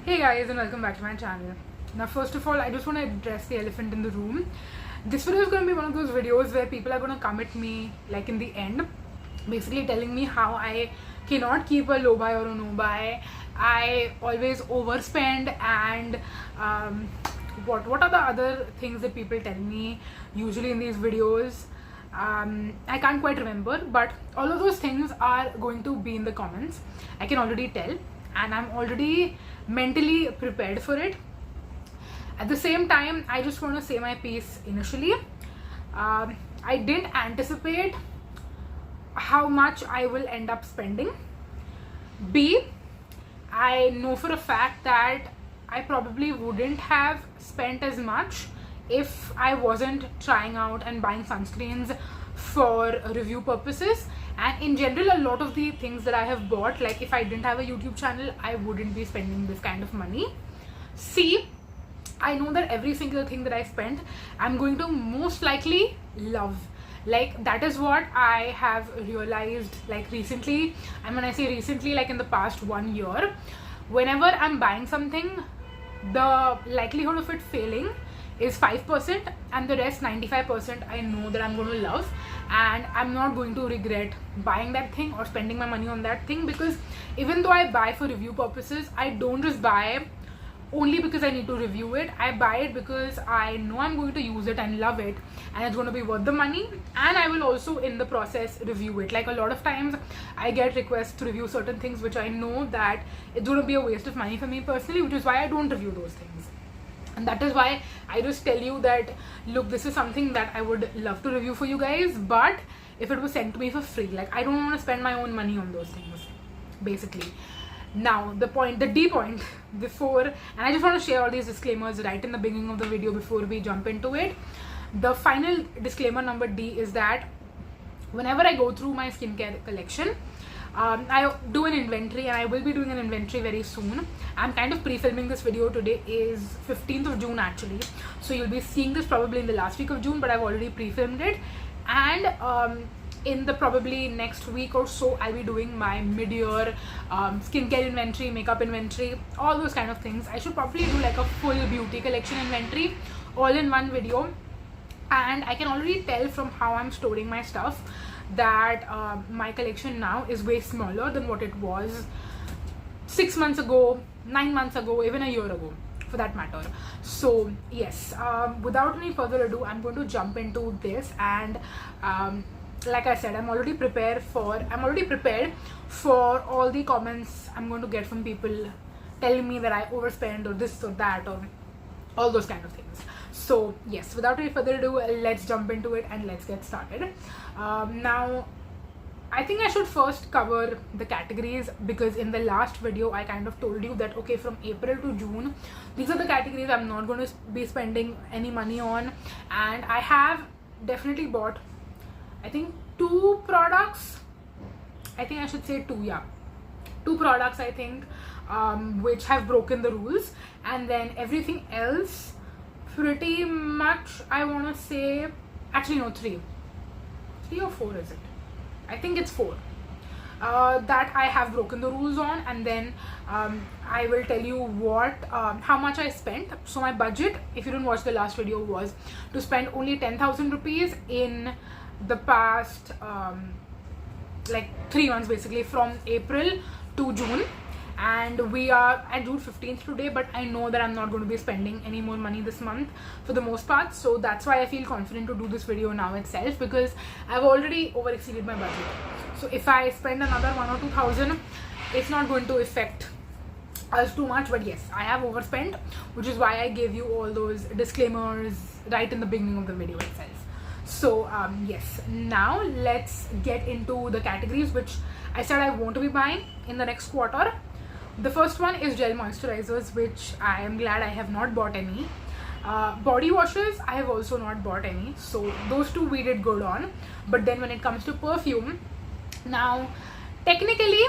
Hey guys, and welcome back to my channel. Now first of all, I just want to address the elephant in the room. This video is going to be one of those videos where people are going to come at me like in the end, basically telling me how I cannot keep a low buy or a no buy. I always overspend, and what are the other things that people tell me usually in these videos. I can't quite remember, but all of those things are going to be in the comments. I can already tell, and I'm already mentally prepared for it. At the same time, I just want to say my piece initially. I didn't anticipate how much I will end up spending. B, I know for a fact that I probably wouldn't have spent as much if I wasn't trying out and buying sunscreens for review purposes. And in general, a lot of the things that I have bought, like if I didn't have a YouTube channel, I wouldn't be spending this kind of money. C, I know that every single thing that I spent, I'm going to most likely love. Like, that is what I have realized like recently. And when I say recently, like in the past 1 year, whenever I'm buying something, the likelihood of it failing is 5%, and the rest 95% I know that I'm going to love, and I'm not going to regret buying that thing or spending my money on that thing. Because even though I buy for review purposes, I don't just buy only because I need to review it. I buy it because I know I'm going to use it and love it, and it's going to be worth the money, and I will also in the process review it. Like, a lot of times I get requests to review certain things which I know that it's going to be a waste of money for me personally, which is why I don't review those things. And that is why I just tell you that, look, this is something that I would love to review for you guys, but if it was sent to me for free, like, I don't want to spend my own money on those things, basically. Now, the D point before, and I just want to share all these disclaimers right in the beginning of the video before we jump into it. The final disclaimer number D is that whenever I go through my skincare collection, I do an inventory, and I will be doing an inventory very soon. I'm kind of pre-filming this video. Today is 15th of June actually, so you'll be seeing this probably in the last week of June, but I've already pre-filmed it. And in the probably next week or so, I'll be doing my mid-year skincare inventory, makeup inventory, all those kind of things. I should probably do like a full beauty collection inventory all in one video. And I can already tell from how I'm storing my stuff that my collection now is way smaller than what it was 6 months ago, 9 months ago, even a year ago for that matter. So yes, without any further ado, I'm going to jump into this. And like I said, I'm already prepared for all the comments I'm going to get from people telling me that I overspend or this or that or all those kind of things. So yes, without any further ado, let's jump into it and let's get started. Now, I think I should first cover the categories, because in the last video I kind of told you that, okay, from April to June, these are the categories I'm not going to be spending any money on. And I have definitely bought, I think, 2 products. I think I should say 2, yeah. 2 products, I think, which have broken the rules. And then everything else, pretty much, I want to say, actually no, 3 or 4 is it? I think it's 4 that I have broken the rules on. And then I will tell you how much I spent. So my budget, if you didn't watch the last video, was to spend only 10,000 rupees in the past like 3 months, basically from April to June. And we are at June 15th today, but I know that I'm not going to be spending any more money this month for the most part. So that's why I feel confident to do this video now itself, because I've already over exceeded my budget. So if I spend another 1 or 2,000, it's not going to affect us too much. But yes, I have overspent, which is why I gave you all those disclaimers right in the beginning of the video itself. So yes, now let's get into the categories which I said I want to be buying in the next quarter. The first one is gel moisturizers, which I am glad I have not bought any. Body washes, I have also not bought any. So those 2 we did good on. But then when it comes to perfume, now technically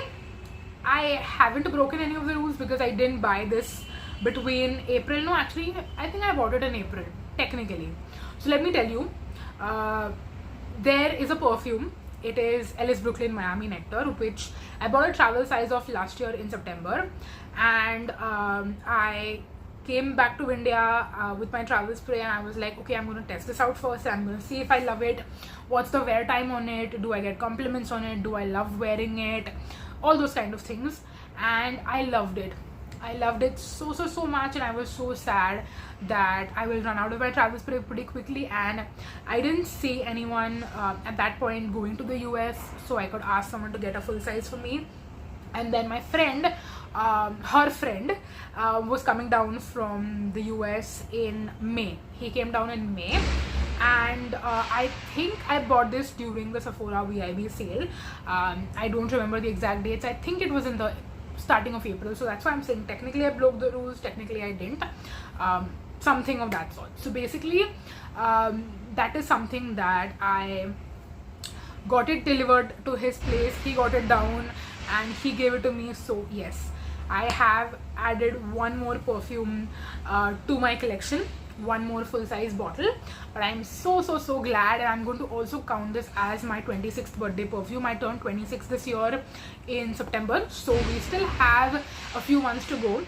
I haven't broken any of the rules, because I didn't buy this between April. No, actually, I think I bought it in April, technically. So let me tell you, there is a perfume. It is Ellis Brooklyn Miami Nectar, which I bought a travel size of last year in September, and I came back to India with my travel spray, and I was like, okay, I'm going to test this out first. I'm going to see if I love it. What's the wear time on it? Do I get compliments on it? Do I love wearing it? All those kind of things. And I loved it. I loved it so much, and I was so sad that I will run out of my travel spray pretty quickly, and I didn't see anyone at that point going to the US, so I could ask someone to get a full size for me. And then my friend, her friend was coming down from the US in May. He came down in May, and I think I bought this during the Sephora VIB sale. I don't remember the exact dates. I think it was in the starting of April, so that's why I'm saying technically I broke the rules, technically I didn't, something of that sort. So basically that is something that I got it delivered to his place. He got it down and he gave it to me. So yes, I have added one more perfume to my collection, one more full-size bottle. But I'm so glad, and I'm going to also count this as my 26th birthday perfume. I turned 26 this year in September, so we still have a few months to go.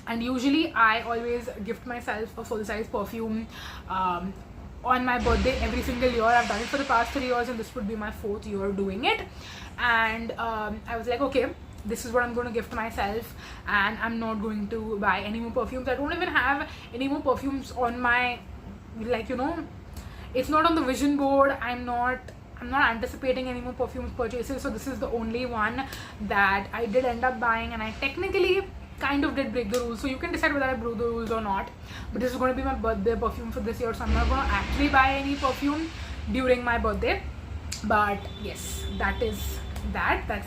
And usually I always gift myself a full-size perfume on my birthday every single year. I've done it for the past 3 years, and this would be my 4th year doing it. And I was like, okay, this is what I'm going to gift myself, and I'm not going to buy any more perfumes. I don't even have any more perfumes on my, like, you know, it's not on the vision board. I'm not anticipating any more perfumes purchases, so this is the only one that I did end up buying, and I technically kind of did break the rules. So you can decide whether I broke the rules or not, but this is going to be my birthday perfume for this year, so I'm not going to actually buy any perfume during my birthday. But yes, that's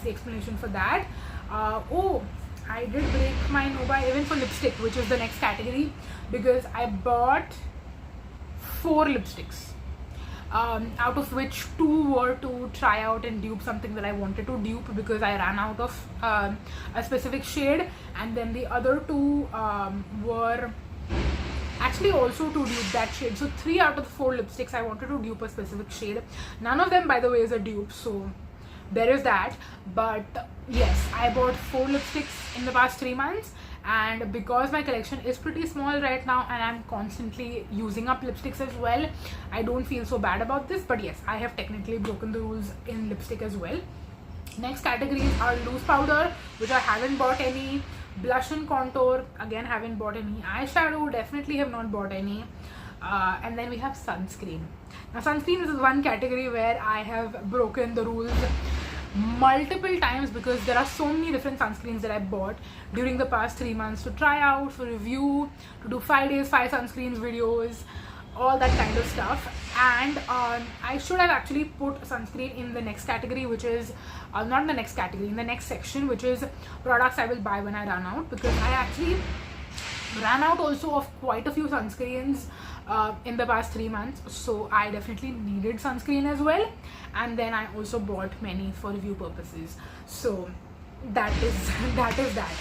the explanation for that. Oh, I did break my no buy even for lipstick, which is the next category, because I bought 4 lipsticks, out of which 2 were to try out and dupe something that I wanted to dupe because I ran out of a specific shade, and then the other 2 were actually also to dupe that shade. So 3 out of the 4 lipsticks I wanted to dupe a specific shade. None of them, by the way, is a dupe, so there is that. But yes, I bought 4 lipsticks in the past 3 months, and because my collection is pretty small right now and I'm constantly using up lipsticks as well, I don't feel so bad about this. But yes, I have technically broken the rules in lipstick as well. Next categories are loose powder, which I haven't bought any. Blush and contour, again haven't bought any. Eyeshadow, definitely have not bought any. And then we have sunscreen. Now sunscreen is one category where I have broken the rules multiple times, because there are so many different sunscreens that I bought during the past 3 months to try out, for review, to do 5 days 5 sunscreens videos, all that kind of stuff. And I should have actually put sunscreen in the next category, which is not in the next category, in the next section, which is products I will buy when I run out, because I actually ran out also of quite a few sunscreens in the past 3 months, so I definitely needed sunscreen as well. And then I also bought many for review purposes. So that is that.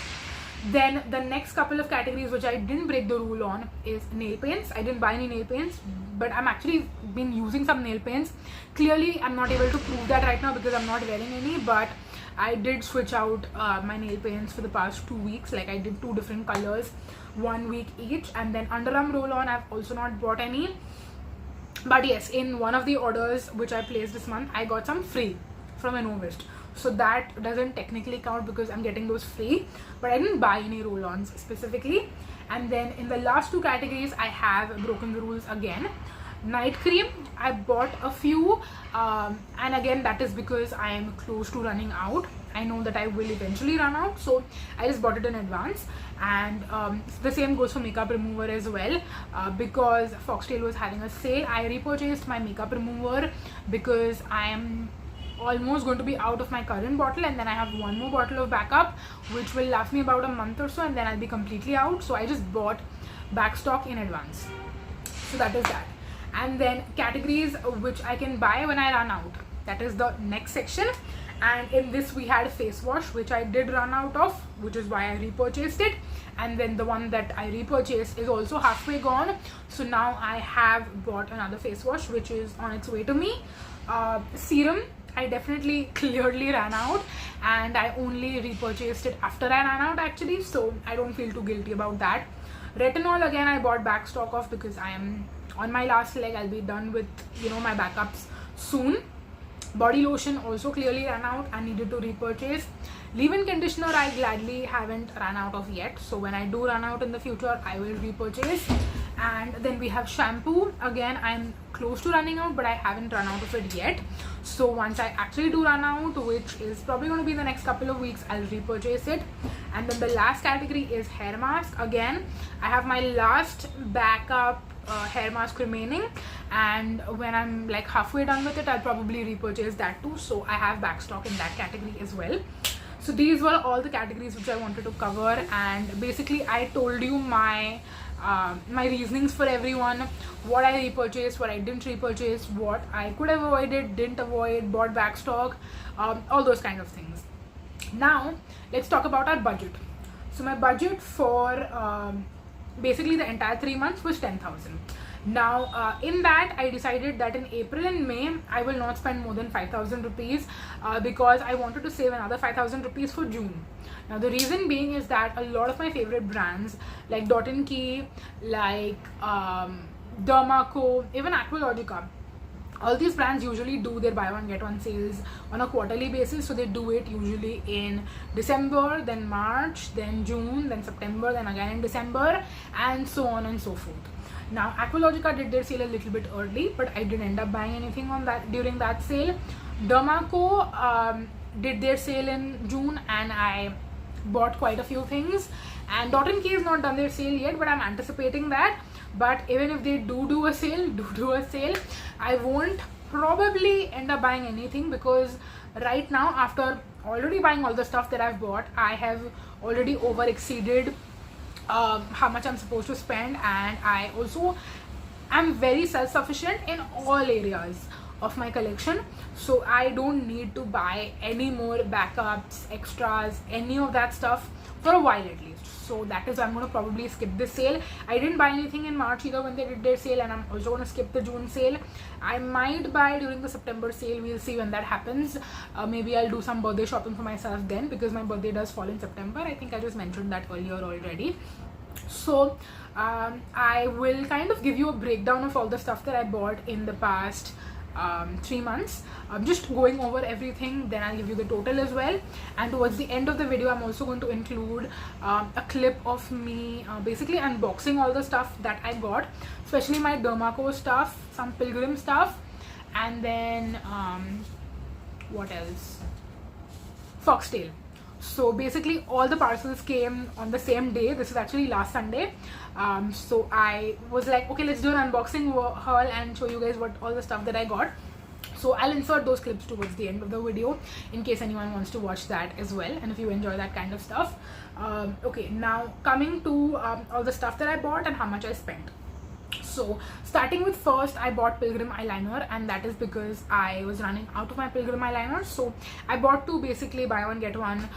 Then the next couple of categories which I didn't break the rule on is nail paints. I didn't buy any nail paints, but I'm actually been using some nail paints. Clearly I'm not able to prove that right now because I'm not wearing any, but I did switch out my nail paints for the past 2 weeks. Like, I did 2 different colors, 1 week each. And then underarm roll-on, I've also not bought any. But yes, in one of the orders which I placed this month, I got some free from Innovist. So that doesn't technically count because I'm getting those free, but I didn't buy any roll-ons specifically. And then in the last 2 categories, I have broken the rules again. Night cream, I bought a few, and again that is because I am close to running out. I know that I will eventually run out, so I just bought it in advance. And the same goes for makeup remover as well, because Foxtail was having a sale. I repurchased my makeup remover because I am almost going to be out of my current bottle, and then I have 1 more bottle of backup which will last me about a month or so, and then I'll be completely out. So I just bought back stock in advance. So that is that. And then categories which I can buy when I run out, that is the next section. And in this we had face wash, which I did run out of, which is why I repurchased it. And then the one that I repurchased is also halfway gone, so now I have bought another face wash which is on its way to me. Serum, I definitely clearly ran out, and I only repurchased it after I ran out actually, so I don't feel too guilty about that. Retinol again I bought back stock of because I am on my last leg. I'll be done with my backups soon. Body lotion also clearly ran out and needed to repurchase. Leave-in conditioner I gladly haven't run out of yet, so when I do run out in the future I will repurchase. And then we have shampoo. Again, I'm close to running out, but I haven't run out of it yet. So once I actually do run out, which is probably going to be in the next couple of weeks, I'll repurchase it. And then the last category is hair mask. Again, I have my last backup hair mask remaining, and when I'm like halfway done with it, I'll probably repurchase that too. So I have back stock in that category as well. So these were all the categories which I wanted to cover, and basically I told you my reasonings for everyone, what I repurchased, what I didn't repurchase, what I could have avoided, didn't avoid, bought back stock, all those kind of things. Now let's talk about our budget. So my budget for basically the entire 3 months was 10,000. Now in that I decided that in April and May I will not spend more than 5,000 rupees because I wanted to save another 5,000 rupees for June. Now the reason being is that a lot of my favorite brands like Dot & Key, like Dermaco, even Aqualogica, all these brands usually do their buy one get one sales on a quarterly basis. So they do it usually in December, then March, then June, then September, then again in December, and so on and so forth. Now Aqualogica did their sale a little bit early, but I didn't end up buying anything on that during that sale. Dermaco did their sale in June and I bought quite a few things, and Dot & Key has not done their sale yet, but I'm anticipating that. But even if they do a sale, I won't probably end up buying anything, because right now, after already buying all the stuff that I've bought, I have already over exceeded how much I'm supposed to spend, and I also am very self-sufficient in all areas of my collection, so I don't need to buy any more backups, extras, any of that stuff for a while at least. So that is why I'm going to probably skip this sale. I didn't buy anything in March either when they did their sale, and I'm also going to skip the June sale. I might buy during the September sale. We'll see when that happens. Maybe I'll do some birthday shopping for myself then, because my birthday does fall in September. I think I just mentioned that earlier already. So I will kind of give you a breakdown of all the stuff that I bought in the past 3 months. I'm just going over everything, then I'll give you the total as well. And towards the end of the video, I'm also going to include a clip of me basically unboxing all the stuff that I got, especially my Dermaco stuff, some Pilgrim stuff, and then what else? Foxtail. So basically all the parcels came on the same day. This is actually last Sunday. So I was like, okay, let's do an unboxing haul and show you guys what all the stuff that I got. So I'll insert those clips towards the end of the video in case anyone wants to watch that as well, and if you enjoy that kind of stuff. Okay, now coming to all the stuff that I bought and how much I spent. So starting with first, I bought Pilgrim eyeliner, and that is because I was running out of my Pilgrim eyeliner. So I bought two, basically buy one get one,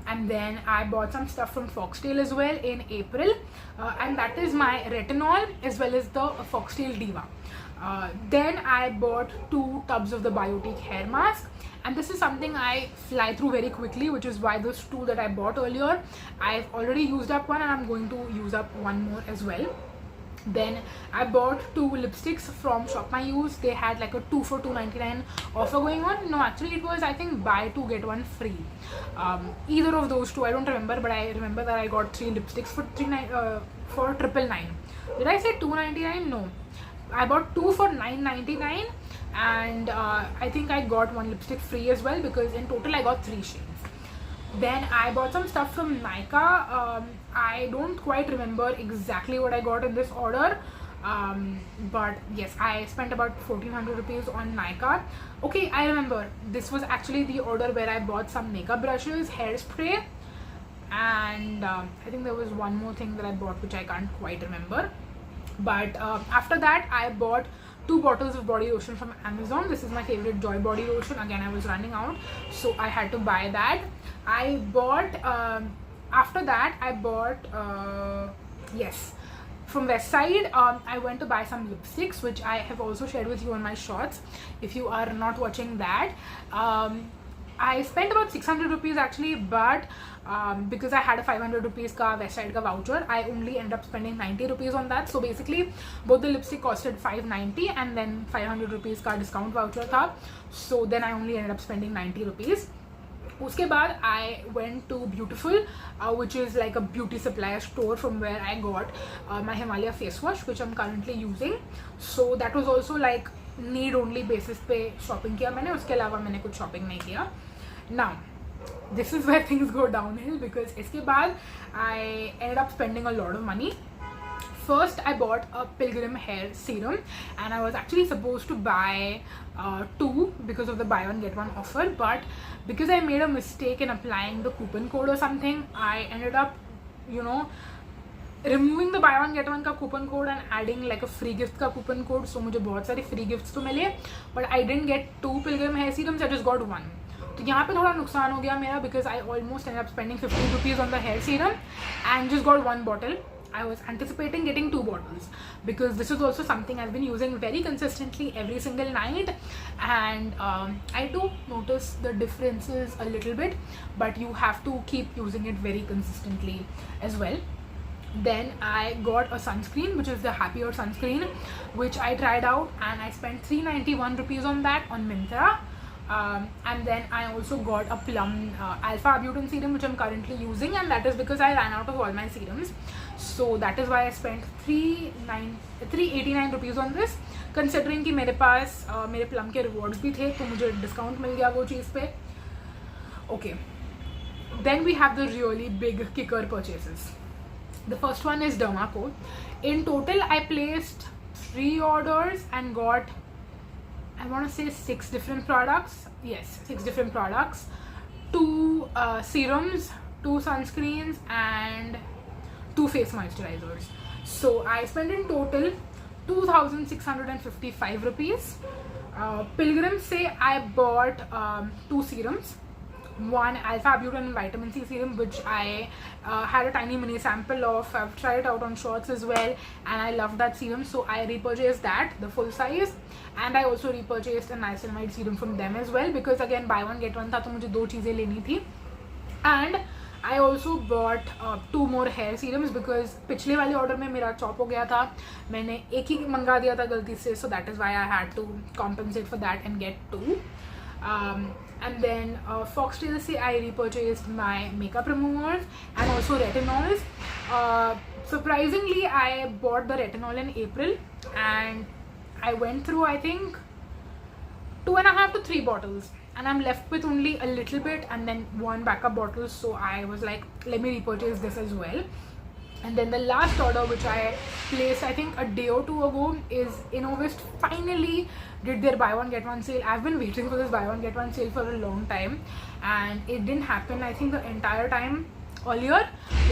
and then I bought some stuff from Foxtail as well in April, and that is my retinol as well as the Foxtail Diva. Then I bought 2 tubs of the Biotique hair mask, and this is something I fly through very quickly, which is why those 2 that I bought earlier, I've already used up one and I'm going to use up one more as well. Then I bought 2 lipsticks from Shop My Use. They had like a 2 for 2.99 offer going on. No, actually it was, I think, buy 2 get 1 free. Either of those 2, I don't remember, but I remember that I got 3 lipsticks for 999. Did I say 2.99? No, I bought 2 for 9.99, and I think I got 1 lipstick free as well, because in total I got 3 shades. Then I bought some stuff from Nykaa. I don't quite remember exactly what I got in this order, but yes, I spent about 1,400 rupees on Nykaa. Okay, I remember, this was actually the order where I bought some makeup brushes, hairspray, and I think there was one more thing that I bought which I can't quite remember. But after that, I bought 2 bottles of body lotion from Amazon. This is my favorite Joy body lotion. Again, I was running out, so I had to buy that. I bought after that I bought yes, from West Side, I went to buy some lipsticks, which I have also shared with you on my shorts if you are not watching that. I spent about 600 rupees actually, but because I had a 500 rupees ka West Side ka voucher, I only ended up spending 90 rupees on that. So basically both the lipstick costed 590 and then 500 rupees ka discount voucher tha. So then I only ended up spending 90 rupees. Uske baad I went to Beautiful, which is like a beauty supply store, from where I got my Himalaya face wash, which I'm currently using. So that was also like need only basis पे shopping किया मैंने, उसके अलावा मैंने कुछ shopping नहीं किया. Now this is where things go downhill, because इसके बाद I ended up spending a lot of money. First I bought a Pilgrim hair serum, and I was actually supposed to buy 2 because of the buy one get one offer, but because I made a mistake in applying the coupon code or something, I ended up, you know, removing the buy one get one का coupon code and adding like a free gift का coupon code. So मुझे बहुत सारे free gifts तो मिले, but I didn't get 2 Pilgrim hair serums, I just got 1. तो यहाँ पे थोड़ा नुकसान हो गया मेरा, because I almost ended up spending 15 rupees on the hair serum and just got 1 bottle. I was anticipating getting 2 bottles, because this is also something I've been using very consistently every single night, and I do notice the differences a little bit, but you have to keep using it very consistently as well. Then I got a sunscreen, which is the Happier sunscreen, which I tried out, and I spent 391 rupees on that on Myntra. And then I also got a Plum Alpha Butane serum, which I'm currently using, and that is because I ran out of all my serums. So that is why I spent 389 rupees on this, considering कि मेरे पास मेरे Plum के rewards भी थे, तो मुझे discount मिल गया वो चीज़ पे. Okay, then we have the really big kicker purchases. The first one is Dermaco. In total I placed 3 orders and got, I want to say 6 different products. Yes, 6 different products. 2 serums, 2 sunscreens, and 2 face moisturizers. So I spent in total 2,655 rupees. Pilgrim say I bought 2 serums. One Alpha Butane and Vitamin C serum, which I had a tiny mini sample of. I've tried it out on shorts as well, and I love that serum, so I repurchased that, the full size. And I also repurchased a niacinamide serum from them as well, because again buy one get one था, तो मुझे 2 चीज़ें लेनी थी. And I also bought 2 more hair serums, because पिछले वाले order में मेरा चॉप हो गया था, मैंने एक ही मंगा दिया था गलती से, so that is why I had to compensate for that and get 2. And then Foxtail say I repurchased my makeup removers and also retinols. Surprisingly, I bought the retinol in April, and I went through, I think, 2.5 to 3 bottles, and I'm left with only a little bit and then 1 backup bottle. So I was like, let me repurchase this as well. And then the last order, which I placed I think a day or 2 ago, is Innovist finally did their buy one get one sale. I've been waiting for this buy one get one sale for a long time, and it didn't happen, I think, the entire time earlier.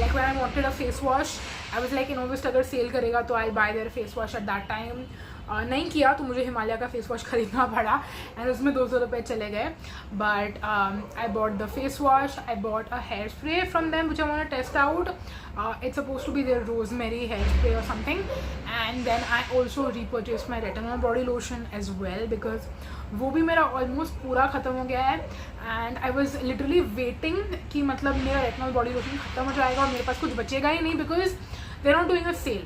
Like when I wanted a face wash, I was like, Innovist अगर sale करेगा तो I'll buy their face wash at that time. नहीं किया तो मुझे हिमालय का face wash खरीदना पड़ा, एंड उसमें 200 रुपये चले गए. But I bought the face wash, I bought a hair spray from them which I want to test out. It's supposed to be their rosemary hair spray or something. And then I also repurchased my retinol body lotion as well, because वो भी मेरा almost पूरा ख़त्म हो गया है, and I was literally waiting कि मतलब मेरा retinol body lotion ख़त्म हो जाएगा और मेरे पास कुछ बचेगा ही नहीं, because they're not doing a sale.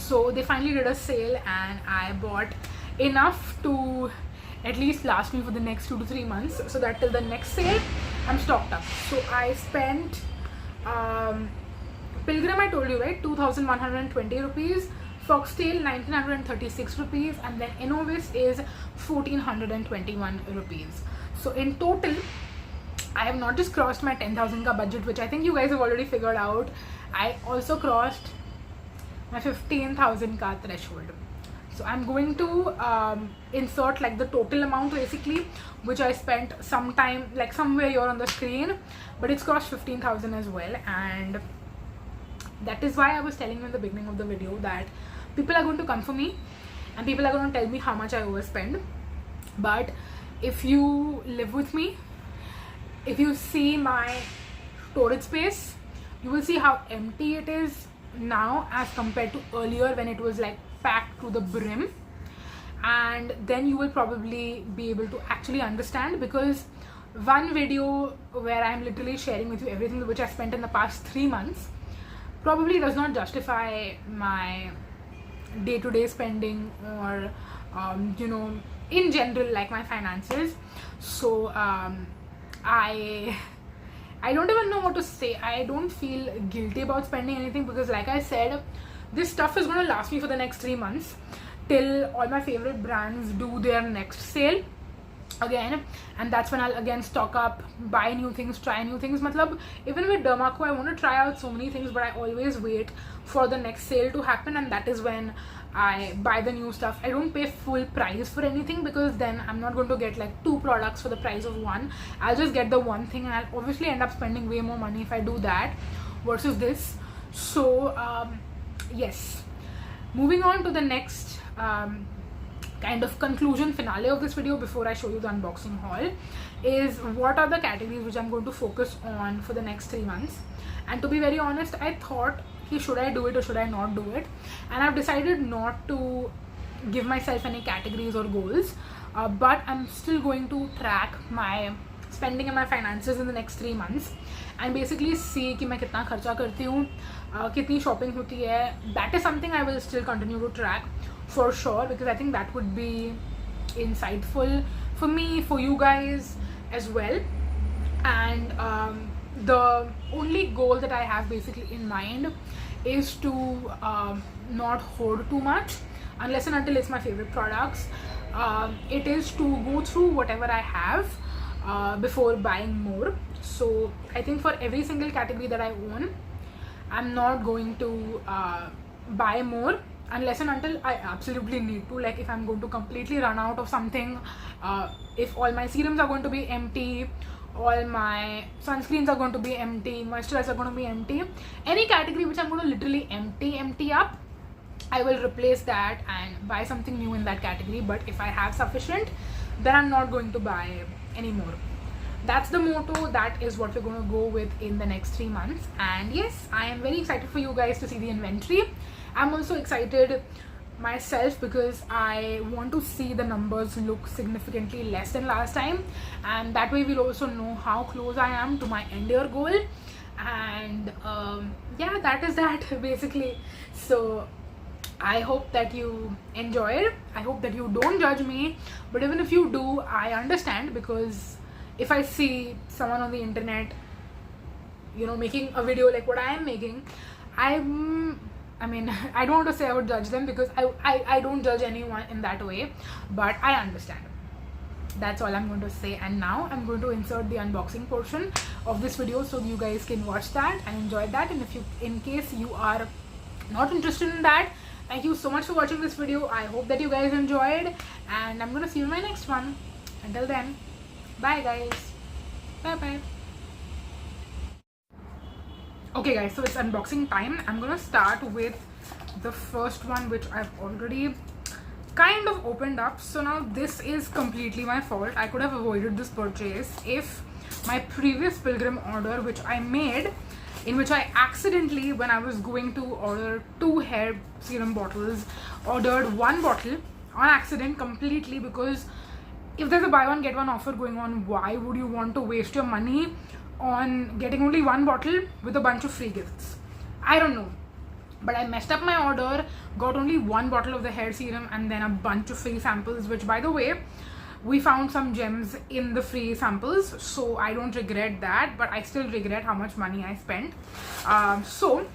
So they finally did a sale, and I bought enough to at least last me for the next 2 to 3 months, so that till the next sale I'm stocked up. So I spent Pilgrim, I told you, right, 2,120 rupees, Foxtail 1,936 rupees, and then Innovist is 1,421 rupees. So in total I have not just crossed my 10,000 ka budget, which I think you guys have already figured out. I also crossed my 15,000 ka threshold. So I'm going to insert like the total amount basically, which I spent sometime, like somewhere here on the screen, but it's cost 15,000 as well. And that is why I was telling you in the beginning of the video that people are going to come for me and people are going to tell me how much I overspend. But if you live with me, if you see my storage space, you will see how empty it is now as compared to earlier when it was like packed to the brim. And then you will probably be able to actually understand, because one video where I'm literally sharing with you everything which I spent in the past 3 months probably does not justify my day-to-day spending, or in general, like my finances. So I don't even know what to say. I don't feel guilty about spending anything, because like I said, this stuff is going to last me for the next 3 months till all my favorite brands do their next sale again, and that's when I'll again stock up, buy new things, try new things. Matlab, even with Derma Co, I want to try out so many things, but I always wait for the next sale to happen, and that is when I buy the new stuff. I don't pay full price for anything, because then I'm not going to get like 2 products for the price of one. I'll just get the one thing, and I'll obviously end up spending way more money if I do that versus this. So yes, moving on to the next kind of conclusion finale of this video before I show you the unboxing haul, is what are the categories which I'm going to focus on for the next 3 months. And to be very honest, I thought, should I do it or should I not do it, and I've decided not to give myself any categories or goals, but I'm still going to track my spending and my finances in the next 3 months and basically see कि मैं कितना खर्चा करती हूँ, कितनी shopping होती है. That is something I will still continue to track for sure, because I think that would be insightful for me, for you guys as well. And the only goal that I have basically in mind is to not hoard too much unless and until it's my favorite products. It is to go through whatever I have before buying more. So I think for every single category that I own, I'm not going to buy more unless and until I absolutely need to. Like if I'm going to completely run out of something, if all my serums are going to be empty, all my sunscreens are going to be empty, moisturizers are going to be empty, any category which I'm going to literally empty up, I will replace that and buy something new in that category. But if I have sufficient, then I'm not going to buy anymore. That's the motto. That is what we're going to go with in the next 3 months. And yes, I am very excited for you guys to see the inventory. I'm also excited myself because I want to see the numbers look significantly less than last time, and that way we'll also know how close I am to my end year goal. And yeah, that is that basically. So I hope that you enjoyed. I hope that you don't judge me, but even if you do, I understand, because if I see someone on the internet, making a video like what I am making, I mean, I don't want to say I would judge them, because I don't judge anyone in that way, but I understand. That's all I'm going to say. And now I'm going to insert the unboxing portion of this video so you guys can watch that and enjoy that. And in case you are not interested in that, thank you so much for watching this video. I hope that you guys enjoyed, and I'm going to see you in my next one. Until then, bye guys. Bye bye. Okay guys, so it's unboxing time. I'm gonna start with the first one, which I've already kind of opened up. So now this is completely my fault. I could have avoided this purchase if my previous pilgrim order, which I made, in which I accidentally, when I was going to order 2 hair serum bottles, ordered 1 bottle on accident completely, because if there's a buy one get one offer going on, why would you want to waste your money on getting only 1 bottle with a bunch of free gifts? I don't know, but I messed up my order, got only 1 bottle of the hair serum and then a bunch of free samples, which by the way, we found some gems in the free samples, so I don't regret that, but I still regret how much money I spent. So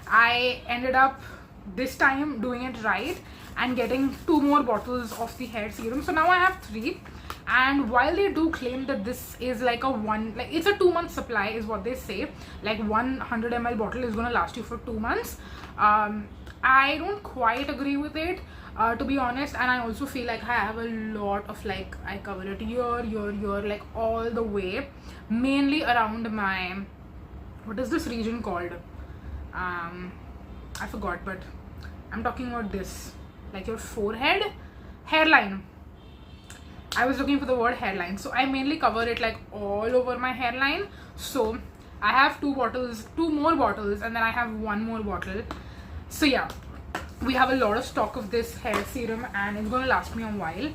I ended up this time doing it right and getting 2 more bottles of the hair serum. So now I have 3. And while they do claim that this is like it's a 2-month supply is what they say, like 100 ml bottle is going to last you for 2 months, I don't quite agree with it, to be honest. And I also feel like I have a lot of, like, I cover it here, like all the way, mainly around my, what is this region called, I forgot, but I'm talking about this, like your forehead, hairline. I was looking for the word hairline. So I mainly cover it like all over my hairline. So I have two more bottles, and then I have one more bottle. So yeah, we have a lot of stock of this hair serum and it's gonna last me a while.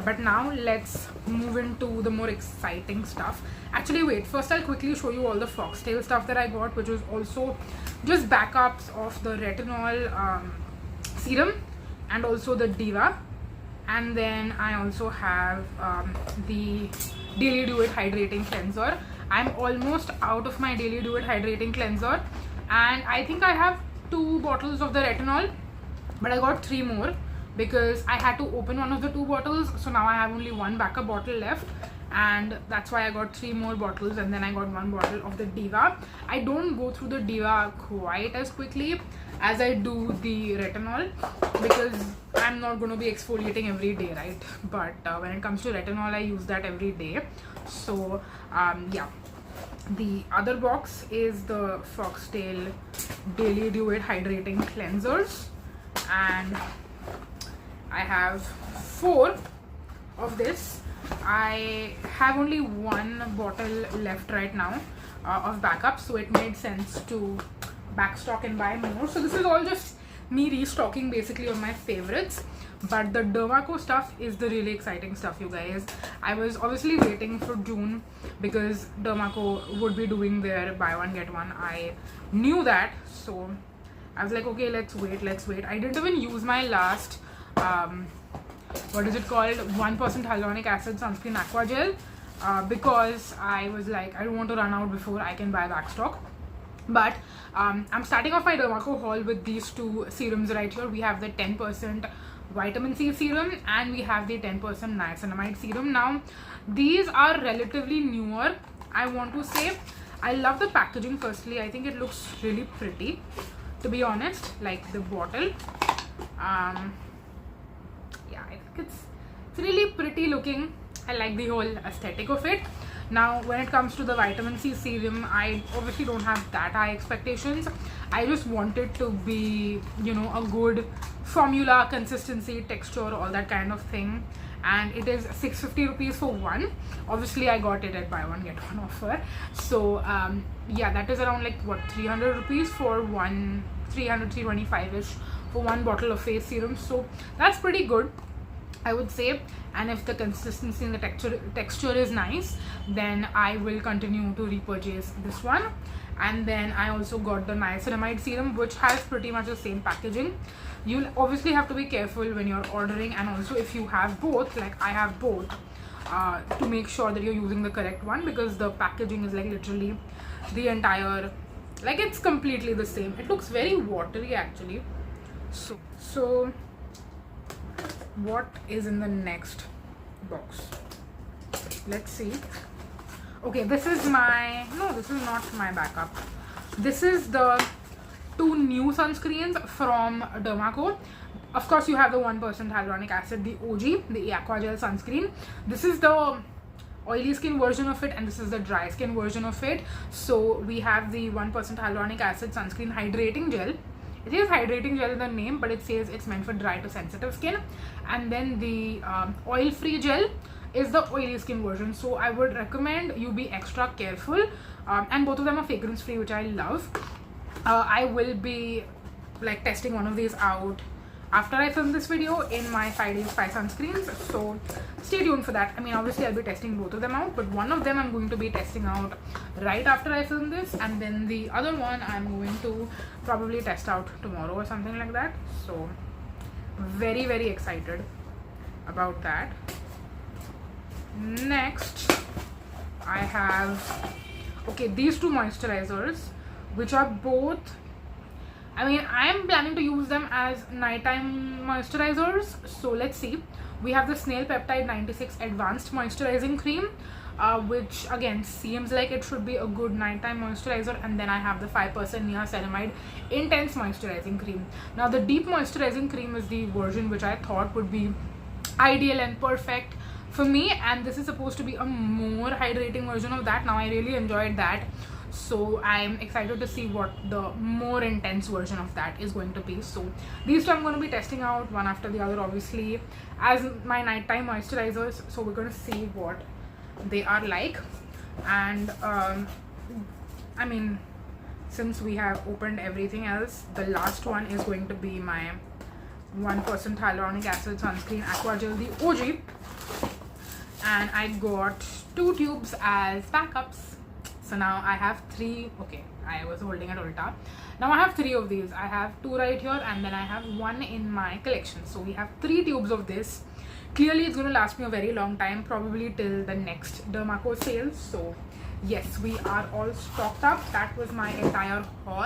But now let's move into the more exciting stuff. Actually wait, first I'll quickly show you all the foxtail stuff that I got, which was also just backups of the retinol serum and also the Diva. And then I also have the Daily Do It Hydrating Cleanser. I'm almost out of my Daily Do It Hydrating Cleanser, and I think I have 2 bottles of the retinol, but I got 3 more because I had to open one of the 2 bottles. So now I have only 1 backup bottle left, and that's why I got 3 more bottles, and then I got 1 bottle of the Diva. I don't go through the Diva quite as quickly as I do the retinol because I'm not going to be exfoliating every day, right? But when it comes to retinol, I use that every day. So yeah, the other box is the Foxtail Daily Do It Hydrating Cleansers, and I have 4 of this. I have only 1 bottle left right now of backup, so it made sense to backstock and buy more. So this is all just me restocking basically on my favorites, but the Dermaco stuff is the really exciting stuff, you guys. I was obviously waiting for June because Dermaco would be doing their buy one get one. I knew that, so I was like, okay, let's wait. I didn't even use my last what is it called, 1% hyaluronic acid sunscreen aqua gel because I was like, I don't want to run out before I can buy backstock. But I'm starting off my Dermaco haul with these 2 serums right here. We have the 10% vitamin C serum and we have the 10% niacinamide serum. Now these are relatively newer, I want to say. I love the packaging. Firstly, I think it looks really pretty, to be honest, like the bottle. Yeah, I think it's really pretty looking. I like the whole aesthetic of it. Now when it comes to the vitamin C serum, I obviously don't have that high expectations. I just want it to be, you know, a good formula, consistency, texture, all that kind of thing. And it is 650 rupees for one. Obviously I got it at buy one get one offer. So yeah, that is around like what, 300 rupees for one, 325 ish for 1 bottle of face serum. So that's pretty good, I would say. And if the consistency and the texture is nice, then I will continue to repurchase this one. And then I also got the niacinamide serum, which has pretty much the same packaging. You'll obviously have to be careful when you're ordering, and also if you have both, like I have both, to make sure that you're using the correct one, because the packaging is like literally the entire, like it's completely the same. It looks very watery actually. So what is in the next box? Let's see. Okay, this is my, no, this is not my backup. This is the 2 new sunscreens from Dermaco. Of course, you have the 1% hyaluronic acid, the OG, the aqua gel sunscreen. This is the oily skin version of it, and this is the dry skin version of it. So we have the 1% hyaluronic acid sunscreen hydrating gel. It is hydrating gel in the name, but it says it's meant for dry to sensitive skin. And then the oil-free gel is the oily skin version. So I would recommend you be extra careful. And both of them are fragrance-free, which I love. I will be like testing one of these out after I film this video in my 5 days 5 sunscreens. So stay tuned for that. I mean, obviously I'll be testing both of them out, but one of them I'm going to be testing out right after I film this, and then the other one I'm going to probably test out tomorrow or something like that. So very, very excited about that. Next I have, okay, these 2 moisturizers, which are both, I mean, I am planning to use them as nighttime moisturizers. So let's see. We have the Snail Peptide 96 Advanced Moisturizing Cream, which again seems like it should be a good nighttime moisturizer. And then I have the 5% Niacinamide Intense Moisturizing Cream. Now the Deep Moisturizing Cream is the version which I thought would be ideal and perfect for me, and this is supposed to be a more hydrating version of that. Now I really enjoyed that, so I'm excited to see what the more intense version of that is going to be. So these 2 I'm going to be testing out one after the other, obviously, as my nighttime moisturizers. So we're going to see what they are like. And I mean, since we have opened everything else, the last one is going to be my 1% hyaluronic acid sunscreen aqua gel, the OG. And I got 2 tubes as backups. So now I have 3. Okay, I was holding it ulta. Now I have 3 of these. I have 2 right here, and then I have 1 in my collection. So we have 3 tubes of this. Clearly it's going to last me a very long time, probably till the next Dermaco sale. So yes, we are all stocked up. That was my entire haul.